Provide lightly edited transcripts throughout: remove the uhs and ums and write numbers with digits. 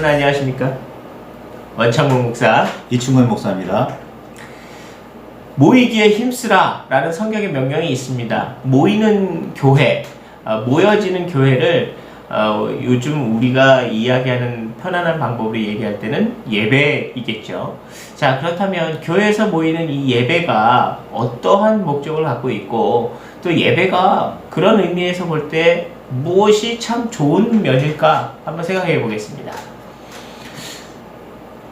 여러분 안녕하십니까? 원창문 목사 이충근 목사입니다. 모이기에 힘쓰라 라는 성경의 명령이 있습니다. 모이는 교회, 모여지는 교회를 요즘 우리가 이야기하는 편안한 방법으로 얘기할 때는 예배이겠죠. 자, 그렇다면 교회에서 모이는 이 예배가 어떠한 목적을 갖고 있고 또 예배가 그런 의미에서 볼 때 무엇이 참 좋은 면일까 한번 생각해 보겠습니다.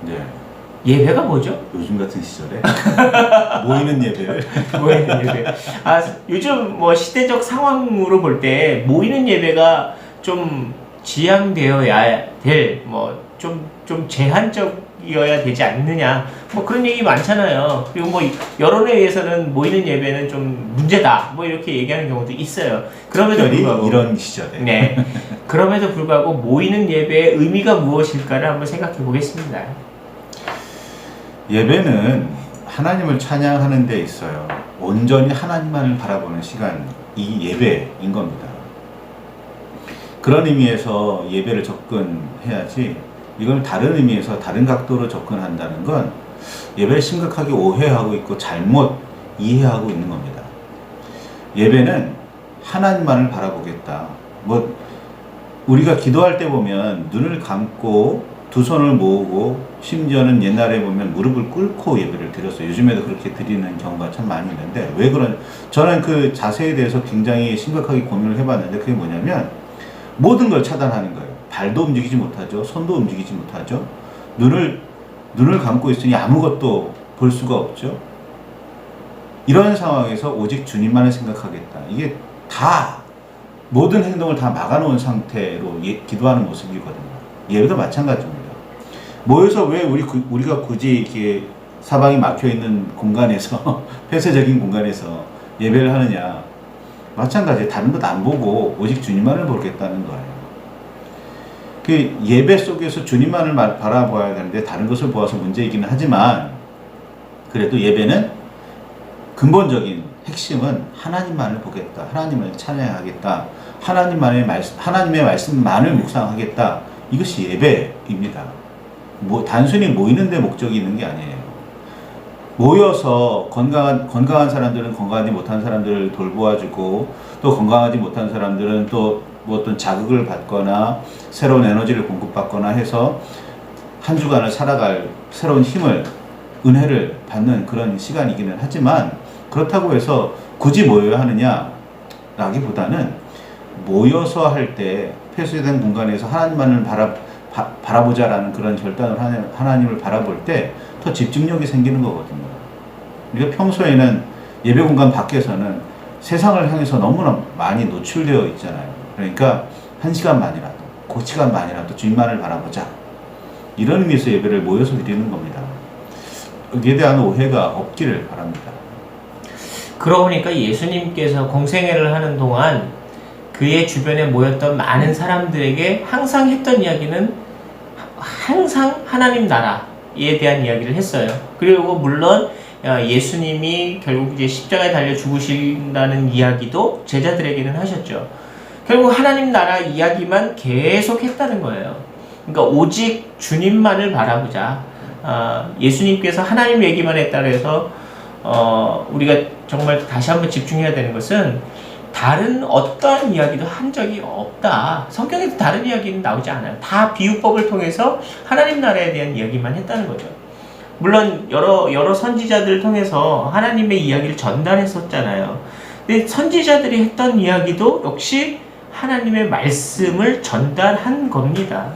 네. 예배가 뭐죠? 요즘 같은 시절에 모이는 예배를 모이는 예배. 요즘 뭐 시대적 상황으로 볼 때 모이는 예배가 좀 지양되어야 될, 좀 제한적이어야 되지 않느냐, 그런 얘기 많잖아요. 그리고 여론에 의해서는 모이는 예배는 좀 문제다, 이렇게 얘기하는 경우도 있어요. 그럼에도 불구하고 이런 시절에. 네. 그럼에도 불구하고 모이는 예배의 의미가 무엇일까를 한번 생각해 보겠습니다. 예배는 하나님을 찬양하는 데 있어요. 온전히 하나님만을 바라보는 시간, 이 예배인 겁니다. 그런 의미에서 예배를 접근해야지, 이걸 다른 의미에서 다른 각도로 접근한다는 건 예배를 심각하게 오해하고 있고 잘못 이해하고 있는 겁니다. 예배는 하나님만을 바라보겠다. 우리가 기도할 때 보면 눈을 감고 두 손을 모으고 심지어는 옛날에 보면 무릎을 꿇고 예배를 드렸어요. 요즘에도 그렇게 드리는 경우가 참 많이 있는데, 왜 저는 그 자세에 대해서 굉장히 심각하게 고민을 해봤는데, 그게 뭐냐면 모든 걸 차단하는 거예요. 발도 움직이지 못하죠. 손도 움직이지 못하죠. 눈을 감고 있으니 아무것도 볼 수가 없죠. 이런 상황에서 오직 주님만을 생각하겠다. 이게 다 모든 행동을 다 막아놓은 상태로 기도하는 모습이거든요. 예배도 마찬가지입니다. 모여서 왜 우리가 굳이 이렇게 사방이 막혀있는 공간에서 폐쇄적인 공간에서 예배를 하느냐. 마찬가지예요. 다른 것 안 보고 오직 주님만을 보겠다는 거예요. 그 예배 속에서 주님만을 바라봐야 되는데 다른 것을 보아서 문제이기는 하지만, 그래도 예배는 근본적인 핵심은 하나님만을 보겠다, 하나님을 찬양하겠다, 하나님의 말씀만을 묵상하겠다. 이것이 예배입니다. 단순히 모이는 데 목적이 있는 게 아니에요. 모여서 건강한 사람들은 건강하지 못한 사람들을 돌보아주고, 또 건강하지 못한 사람들은 또 어떤 자극을 받거나 새로운 에너지를 공급받거나 해서 한 주간을 살아갈 새로운 힘을, 은혜를 받는 그런 시간이기는 하지만, 그렇다고 해서 굳이 모여야 하느냐 라기보다는 모여서 할 때 폐쇄된 공간에서 하나님만을 바라보자라는 그런 결단을 하나님을 바라볼 때 더 집중력이 생기는 거거든요. 우리가 평소에는 예배 공간 밖에서는 세상을 향해서 너무나 많이 노출되어 있잖아요. 그러니까 한 시간만이라도, 그 시간만이라도 주님만을 바라보자, 이런 의미에서 예배를 모여서 드리는 겁니다. 여기에 대한 오해가 없기를 바랍니다. 그러고 보니까 예수님께서 공생애를 하는 동안 그의 주변에 모였던 많은 사람들에게 항상 했던 이야기는 항상 하나님 나라에 대한 이야기를 했어요. 그리고 물론 예수님이 결국 이제 십자가에 달려 죽으신다는 이야기도 제자들에게는 하셨죠. 결국 하나님 나라 이야기만 계속 했다는 거예요. 그러니까 오직 주님만을 바라보자. 예수님께서 하나님 얘기만 했다 그래서 우리가 정말 다시 한번 집중해야 되는 것은 다른 어떠한 이야기도 한 적이 없다. 성경에도 다른 이야기는 나오지 않아요. 다 비유법을 통해서 하나님 나라에 대한 이야기만 했다는 거죠. 물론 여러 선지자들을 통해서 하나님의 이야기를 전달했었잖아요. 근데 선지자들이 했던 이야기도 역시 하나님의 말씀을 전달한 겁니다.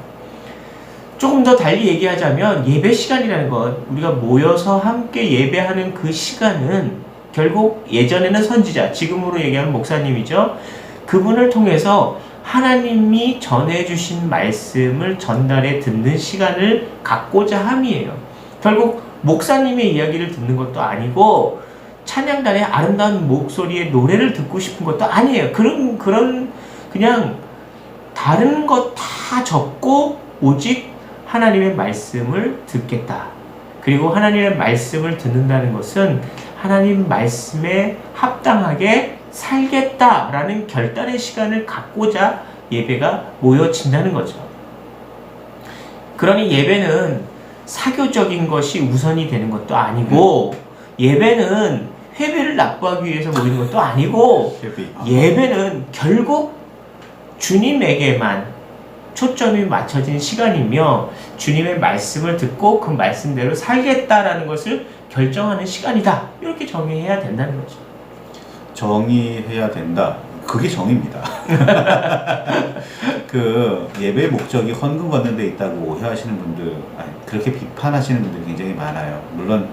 조금 더 달리 얘기하자면 예배 시간이라는 것, 우리가 모여서 함께 예배하는 그 시간은 결국 예전에는 선지자, 지금으로 얘기하면 목사님이죠. 그분을 통해서 하나님이 전해주신 말씀을 전달해 듣는 시간을 갖고자 함이에요. 결국 목사님의 이야기를 듣는 것도 아니고 찬양단의 아름다운 목소리의 노래를 듣고 싶은 것도 아니에요. 그냥 다른 것 다 접고 오직 하나님의 말씀을 듣겠다. 그리고 하나님의 말씀을 듣는다는 것은 하나님 말씀에 합당하게 살겠다라는 결단의 시간을 갖고자 예배가 모여진다는 거죠. 그러니 예배는 사교적인 것이 우선이 되는 것도 아니고 예배는 회배를 납부하기 위해서 모이는 것도 아니고 예배는 결국 주님에게만 초점이 맞춰진 시간이며 주님의 말씀을 듣고 그 말씀대로 살겠다라는 것을 결정하는 시간이다. 이렇게 정의해야 된다는 거죠. 정의해야 된다. 그게 정의입니다. 그 예배 목적이 헌금 걷는 데 있다고 오해하시는 분들, 아니, 그렇게 비판하시는 분들이 굉장히 많아요. 물론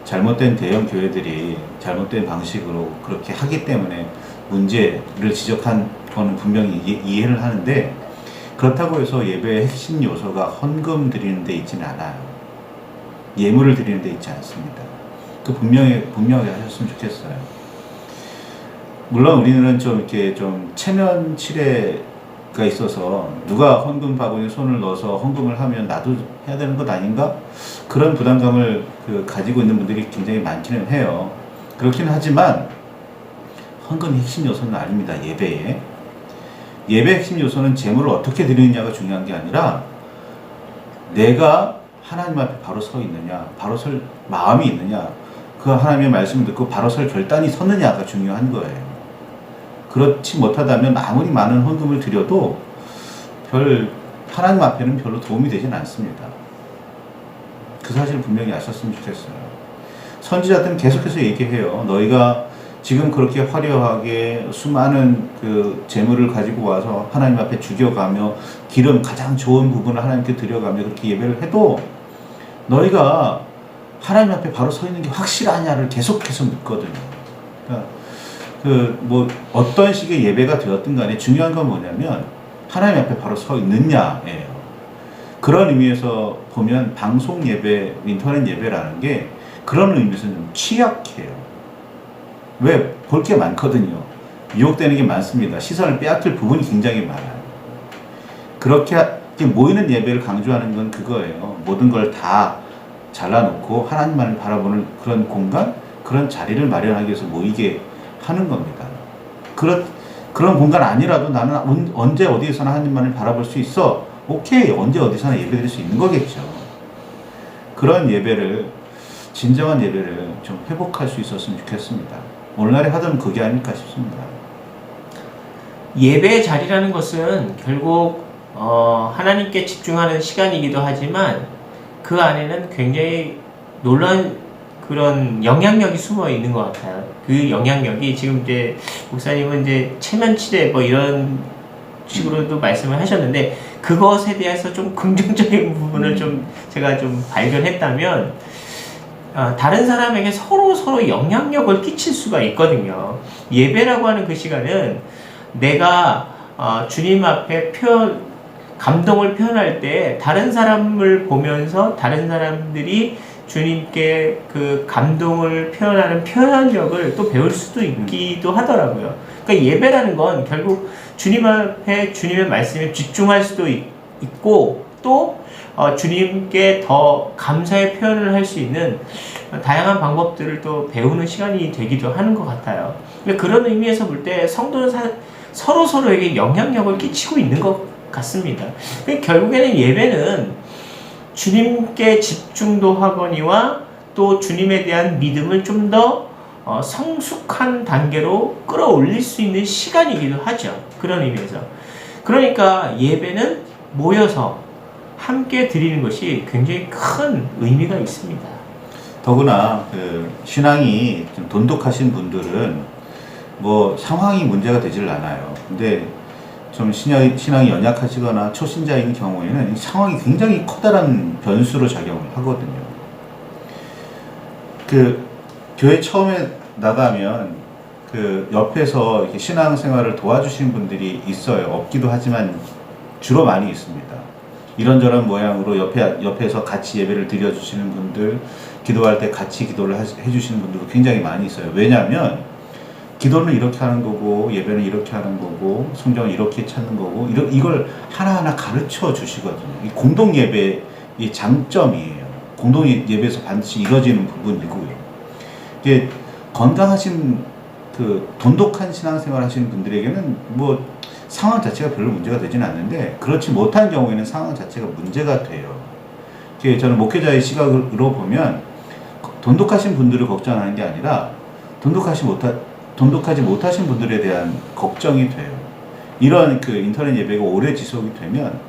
잘못된 대형 교회들이 잘못된 방식으로 그렇게 하기 때문에 문제를 지적한 거는 분명히 이해를 하는데, 그렇다고 해서 예배의 핵심 요소가 헌금 드리는 데 있지는 않아요. 예물을 드리는 데 있지 않습니다. 그 분명하게 하셨으면 좋겠어요. 물론 우리는 좀 이렇게 좀 체면 치레가 있어서 누가 헌금 바구니에 손을 넣어서 헌금을 하면 나도 해야 되는 것 아닌가? 그런 부담감을 가지고 있는 분들이 굉장히 많기는 해요. 그렇긴 하지만 헌금이 핵심 요소는 아닙니다. 예배에. 예배 핵심 요소는 재물을 어떻게 드리느냐가 중요한 게 아니라 내가 하나님 앞에 바로 서 있느냐, 바로 설 마음이 있느냐, 그 하나님의 말씀을 듣고 바로 설 결단이 섰느냐가 중요한 거예요. 그렇지 못하다면 아무리 많은 헌금을 드려도 하나님 앞에는 별로 도움이 되진 않습니다. 그 사실을 분명히 아셨으면 좋겠어요. 선지자들은 계속해서 얘기해요. 너희가 지금 그렇게 화려하게 수많은 그 재물을 가지고 와서 하나님 앞에 죽여가며 기름 가장 좋은 부분을 하나님께 드려가며 그렇게 예배를 해도 너희가 하나님 앞에 바로 서 있는 게 확실하냐를 계속해서 묻거든요. 그러니까 어떤 식의 예배가 되었든 간에 중요한 건 뭐냐면 하나님 앞에 바로 서 있느냐예요. 그런 의미에서 보면 방송 예배, 인터넷 예배라는 게 그런 의미에서는 좀 취약해요. 왜? 볼 게 많거든요. 유혹되는 게 많습니다. 시선을 빼앗길 부분이 굉장히 많아요. 그렇게 모이는 예배를 강조하는 건 그거예요. 모든 걸 다 잘라놓고 하나님만을 바라보는 그런 공간, 그런 자리를 마련하기 위해서 모이게 하는 겁니다. 그런 공간 아니라도 나는 언제 어디에서나 하나님만을 바라볼 수 있어. 오케이. 언제 어디서나 예배 드릴 수 있는 거겠죠. 그런 예배를, 진정한 예배를 좀 회복할 수 있었으면 좋겠습니다. 오늘날에 하던 그게 아닐까 싶습니다. 예배의 자리라는 것은 결국 하나님께 집중하는 시간이기도 하지만 그 안에는 굉장히 놀라운 그런 영향력이 숨어 있는 것 같아요. 그 영향력이 지금 이제 목사님은 이제 체면치레 뭐 이런 식으로도 말씀을 하셨는데 그것에 대해서 좀 긍정적인 부분을 좀 제가 좀 발견했다면 다른 사람에게 서로 영향력을 끼칠 수가 있거든요. 예배라고 하는 그 시간은 내가 주님 앞에 감동을 표현할 때 다른 사람을 보면서 다른 사람들이 주님께 그 감동을 표현하는 표현력을 또 배울 수도 있기도 하더라고요. 그러니까 예배라는 건 결국 주님 앞에 주님의 말씀에 집중할 수도 있고 또 주님께 더 감사의 표현을 할 수 있는 다양한 방법들을 또 배우는 시간이 되기도 하는 것 같아요. 그런 의미에서 볼 때 성도는 서로에게 영향력을 끼치고 있는 것 같습니다. 결국에는 예배는 주님께 집중도 하거니와 또 주님에 대한 믿음을 좀 더 성숙한 단계로 끌어올릴 수 있는 시간이기도 하죠. 그런 의미에서. 그러니까 예배는 모여서 함께 드리는 것이 굉장히 큰 의미가 있습니다. 더구나 신앙이 좀 돈독하신 분들은 상황이 문제가 되질 않아요. 근데 좀 신앙이 연약하시거나 초신자인 경우에는 상황이 굉장히 커다란 변수로 작용을 하거든요. 교회 처음에 나가면 옆에서 이렇게 신앙생활을 도와주시는 분들이 있어요. 없기도 하지만 주로 많이 있습니다. 이런저런 모양으로 옆에서 같이 예배를 드려주시는 분들, 기도할 때 같이 기도를 해주시는 분들도 굉장히 많이 있어요. 왜냐하면 기도는 이렇게 하는 거고 예배는 이렇게 하는 거고 성경은 이렇게 찾는 거고 이걸 하나하나 가르쳐 주시거든요. 이 공동 예배의 장점이에요. 공동 예배에서 반드시 이루어지는 부분이고요. 이게 건강하신 돈독한 신앙생활 하시는 분들에게는 상황 자체가 별로 문제가 되지는 않는데 그렇지 못한 경우에는 상황 자체가 문제가 돼요. 저는 목회자의 시각으로 보면 돈독하신 분들을 걱정하는 게 아니라 돈독하지 못하신 분들에 대한 걱정이 돼요. 이런 인터넷 예배가 오래 지속이 되면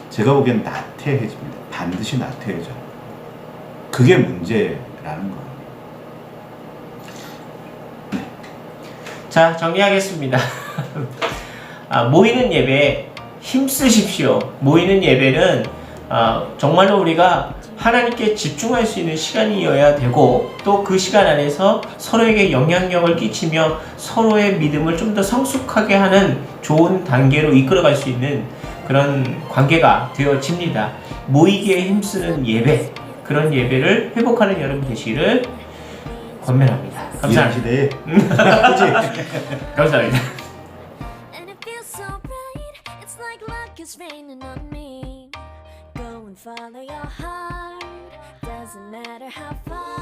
제가 보기엔 나태해집니다. 반드시 나태해져요. 그게 문제라는 거예요. 자, 정리하겠습니다. 모이는 예배에 힘쓰십시오. 모이는 예배는 정말로 우리가 하나님께 집중할 수 있는 시간이어야 되고, 또 그 시간 안에서 서로에게 영향력을 끼치며 서로의 믿음을 좀 더 성숙하게 하는 좋은 단계로 이끌어갈 수 있는 그런 관계가 되어집니다. 모이기에 힘쓰는 예배, 그런 예배를 회복하는 여러분 되시기를 권면합니다. 감사합니다. 이런 시대에 감사합니다. And it feels so right. It's like luck is raining on me. Go and follow your heart. Doesn't matter how far.